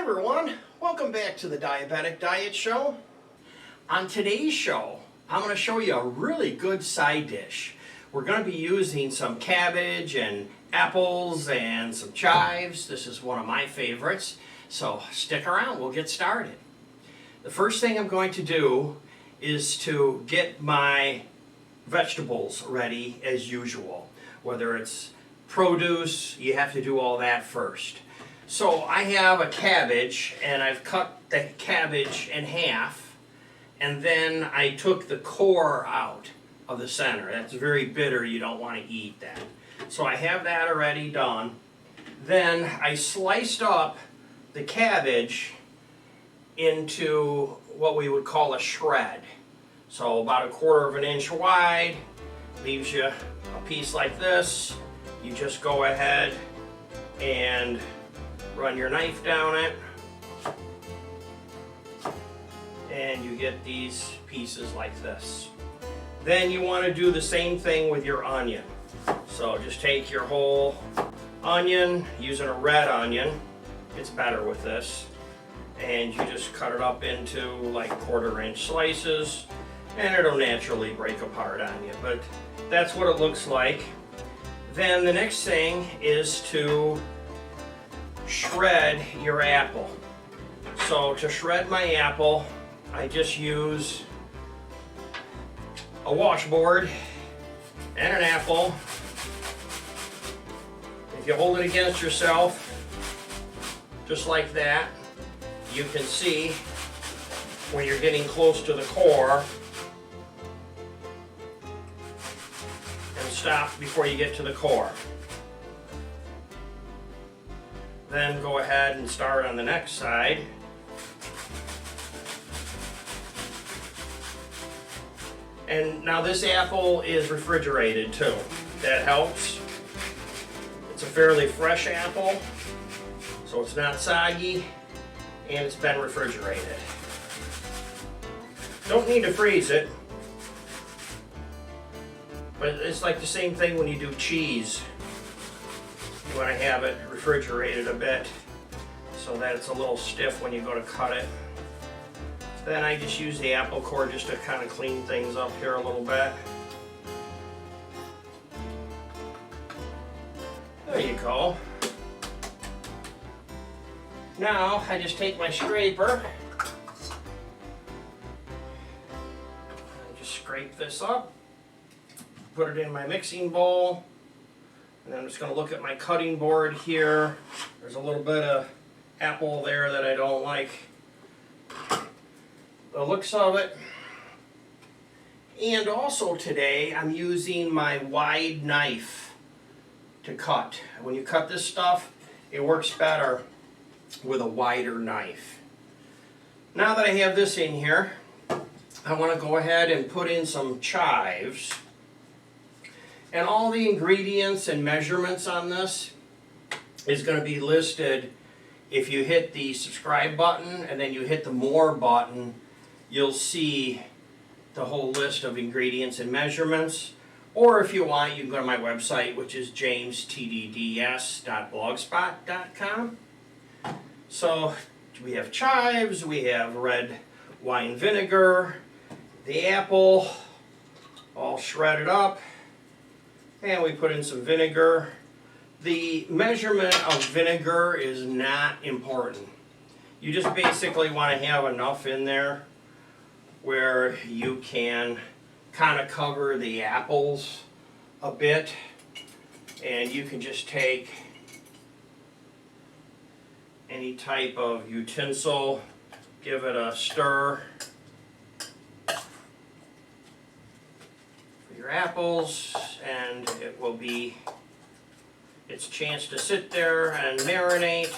everyone, welcome back to the Diabetic Diet Show. On today's show, I'm going to show you a really good side dish. We're going to be using some cabbage and apples and some chives. This is one of my favorites, so stick around, we'll get started. The first thing I'm going to do is to get my vegetables ready as usual. Whether it's produce, you have to do all that first. So I have a cabbage, and I've cut the cabbage in half, and then I took the core out of the center. That's very bitter, you don't want to eat that. So I have that already done. Then I sliced up the cabbage into what we would call a shred. So about 1/4 of an inch wide, leaves you a piece like this. You just go ahead and run your knife down it, and you get these pieces like this. Then you want to do the same thing with your onion. So just take your whole onion, using a red onion, it's better with this, and you just cut it up into like 1/4 inch slices, and it'll naturally break apart on you, but that's what it looks like. Then the next thing is to shred your apple. So to shred my apple, I just use a washboard and an apple. If you hold it against yourself, just like that, you can see when you're getting close to the core, and stop before you get to the core. Then go ahead and start on the next side. And now this apple is refrigerated too. That helps. It's a fairly fresh apple, so it's not soggy, and it's been refrigerated. Don't need to freeze it, but it's like the same thing when you do cheese. You want to have it refrigerated a bit so that it's a little stiff when you go to cut it. Then I just use the apple core just to kind of clean things up here a little bit. There you go. Now I just take my scraper, I just scrape this up, put it in my mixing bowl, and then I'm just going to look at my cutting board here. There's a little bit of apple there that I don't like the looks of it. And also today I'm using my wide knife to cut. When you cut this stuff, it works better with a wider knife. Now that I have this in here, I want to go ahead and put in some chives. And all the ingredients and measurements on this is going to be listed. If you hit the subscribe button and then you hit the more button, you'll see the whole list of ingredients and measurements. Or if you want, you can go to my website, which is jamestdds.blogspot.com. So we have chives, we have red wine vinegar, the apple, all shredded up, and we put in some vinegar. The measurement of vinegar is not important. You just basically want to have enough in there where you can kind of cover the apples a bit, and you can just take any type of utensil, give it a stir for your apples, and it will be its chance to sit there and marinate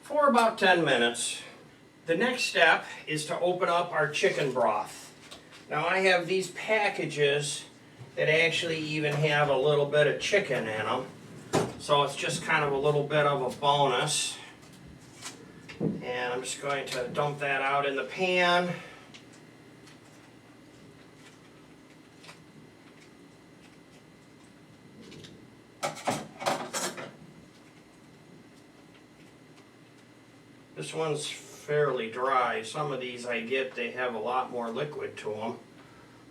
for about 10 minutes. The next step is to open up our chicken broth. Now I have these packages that actually even have a little bit of chicken in them, so it's just kind of a little bit of a bonus. And I'm just going to dump that out in the pan. This one's fairly dry. Some of these I get, they have a lot more liquid to them.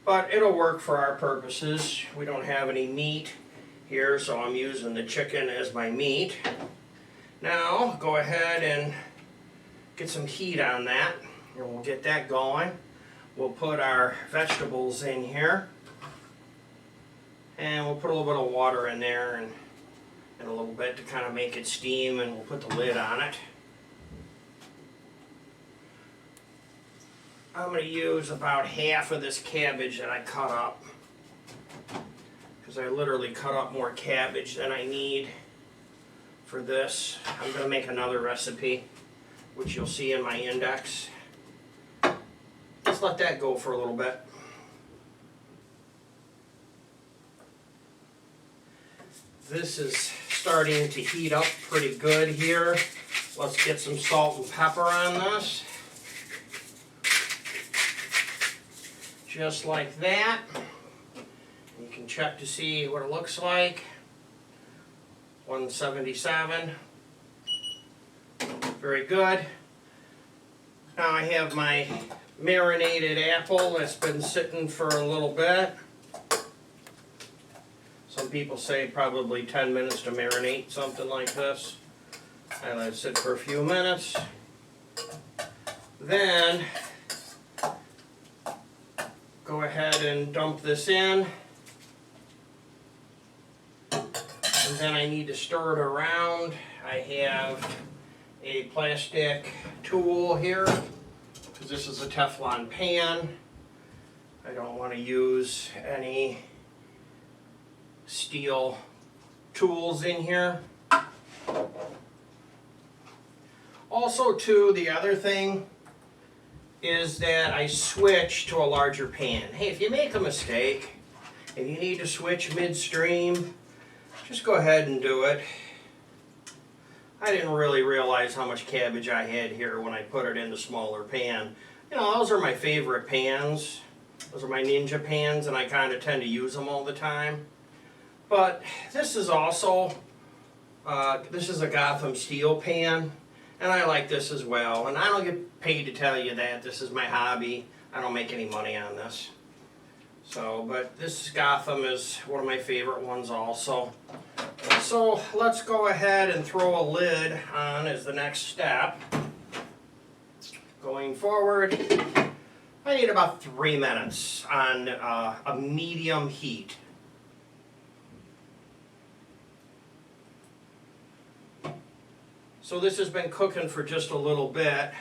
But it'll work for our purposes. We don't have any meat here, so I'm using the chicken as my meat. Now, go ahead and get some heat on that, and we'll get that going. We'll put our vegetables in here, and we'll put a little bit of water in there and a little bit to kind of make it steam, and we'll put the lid on it. I'm going to use about half of this cabbage that I cut up, because I literally cut up more cabbage than I need for this. I'm going to make another recipe, which you'll see in my index. Let's let that go for a little bit. This is starting to heat up pretty good here. Let's get some salt and pepper on this. Just like that. You can check to see what it looks like. 177. Very good. Now I have my marinated apple that's been sitting for a little bit. Some people say probably 10 minutes to marinate something like this. I let it sit for a few minutes. Then go ahead and dump this in. And then I need to stir it around. I have a plastic tool here, because this is a Teflon pan. I don't want to use any steel tools in here. Also too, the other thing is that I switch to a larger pan. Hey, if you make a mistake and you need to switch midstream, just go ahead and do it. I didn't really realize how much cabbage I had here when I put it in the smaller pan. You know, those are my favorite pans. Those are my Ninja pans, and I kind of tend to use them all the time. But this is also, this is a Gotham steel pan, and I like this as well. And I don't get paid to tell you that. This is my hobby. I don't make any money on this. So, but this Gotham is one of my favorite ones also. So let's go ahead and throw a lid on as the next step. Going forward, I need about 3 minutes on a medium heat. So this has been cooking for just a little bit,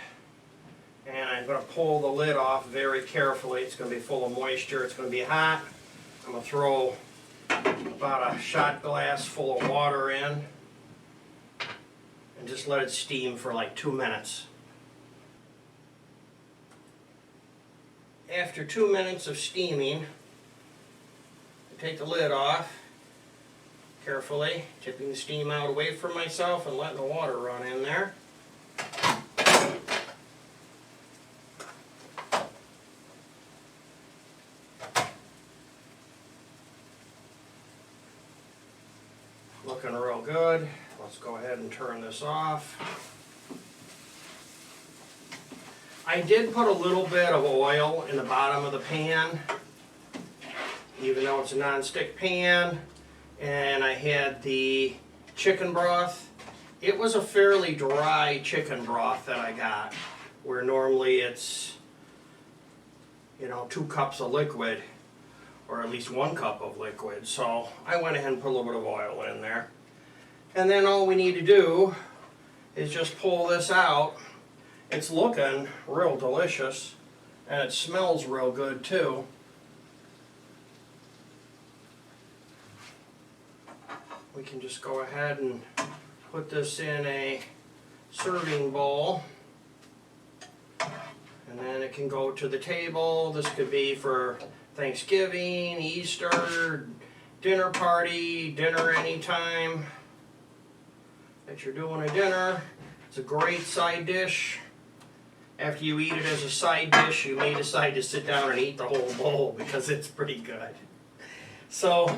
and I'm going to pull the lid off very carefully. It's going to be full of moisture. It's going to be hot. I'm going to throw about a shot glass full of water in and just let it steam for like 2 minutes. After 2 minutes of steaming, I take the lid off carefully, tipping the steam out away from myself and letting the water run in there. Looking real good. Let's go ahead and turn this off. I did put a little bit of oil in the bottom of the pan, even though it's a non-stick pan, and I had the chicken broth. It was a fairly dry chicken broth that I got, where normally it's, you know, 2 cups of liquid, or at least 1 cup of liquid. So I went ahead and put a little bit of oil in there. And then all we need to do is just pull this out. It's looking real delicious, and it smells real good too. We can just go ahead and put this in a serving bowl, and then it can go to the table. This could be for Thanksgiving, Easter, dinner party, dinner anytime that you're doing a dinner. It's a great side dish. After you eat it as a side dish, you may decide to sit down and eat the whole bowl because it's pretty good. So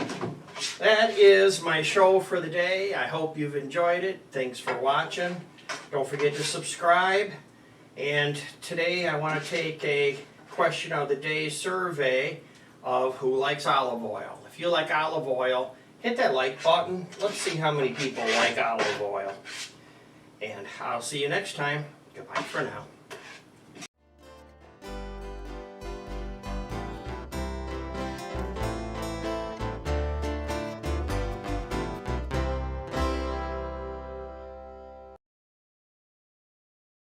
that is my show for the day. I hope you've enjoyed it. Thanks for watching. Don't forget to subscribe. And today I want to take a question of the day survey of who likes olive oil. If you like olive oil, hit that like button. Let's see how many people like olive oil. And I'll see you next time. Goodbye for now.